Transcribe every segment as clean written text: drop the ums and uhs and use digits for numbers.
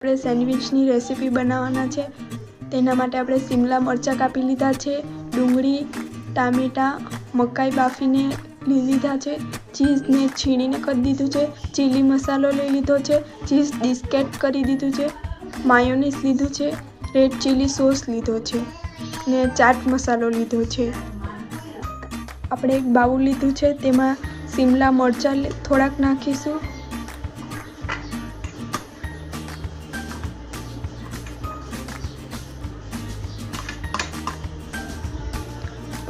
આપણે સેન્ડવિચની રેસીપી બનાવવાના છે। તેના માટે આપણે શિમલા મરચાં કાપી લીધા છે, ડુંગળી, ટામેટાં, મકાઈ બાફીને લઈ લીધા છે, ચીઝને છીણીને કરી દીધું છે, ચીલી મસાલો લઈ લીધો છે, ચીઝ બિસ્કેટ કરી દીધું છે, માયોનીઝ લીધું છે, રેડ ચીલી સોસ લીધો છે ને ચાટ મસાલો લીધો છે। આપણે એક બાઉલ લીધું છે, તેમાં શિમલા મરચાં થોડાક નાખીશું,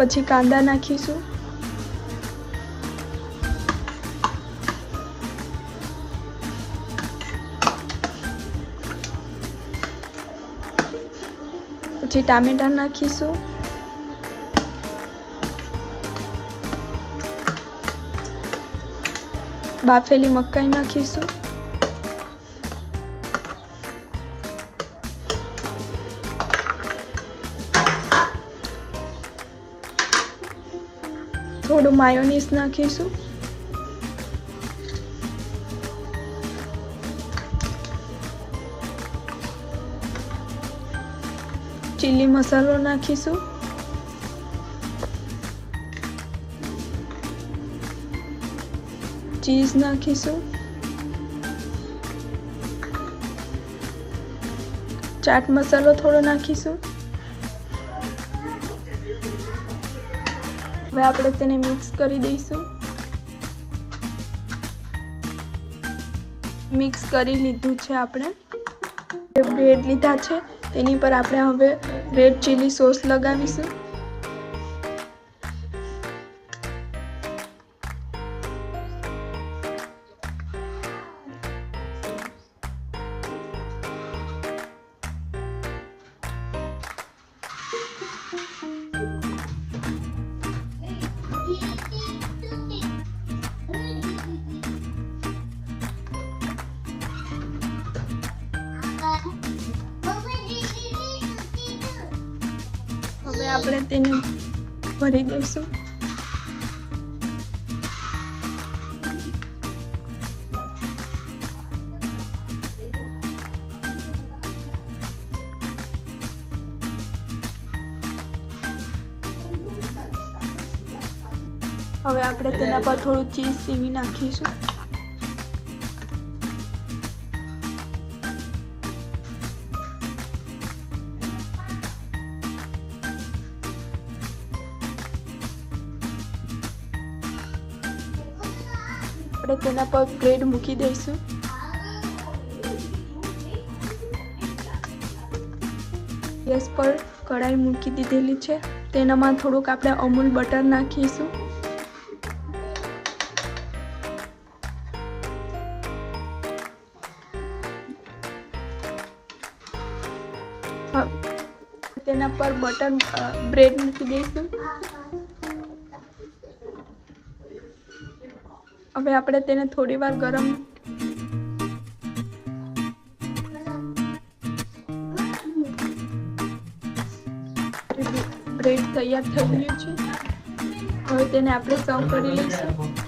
પછી કાંદા નાખીશું, પછી ટામેટાં નાખીશું, બાફેલી મકાઈ નાખીશું, થોડું માયોનીઝ નાખીશું, ચીલી મસાલો નાખીશું, ચીઝ નાખીશું, ચાટ મસાલો થોડો નાખીશું। હવે આપણે તેને મિક્સ કરી દઈશું। મિક્સ કરી લીધું છે। આપણે બ્રેડ લીધા છે, તેની પર આપણે હવે રેડ ચીલી સોસ લગાવીશું। હવે આપણે તેને ભરી દઈશું। હવે આપણે તેના પર થોડું ચીઝ સીવી નાખીશું। આપણે તેના પર બ્રેડ મૂકી દઈશું। ગેસ પર કઢાઈ મૂકી દીધેલી છે, તેનામાં થોડુંક આપણે અમૂલ બટર નાખીશું। તેના પર બ્રેડ મૂકી દઈશું। હવે આપણે તેને થોડી વાર ગરમ બ્રેડ તૈયાર થઈ ગયું છે। હવે તેને આપણે સર્વ કરી લઈશું।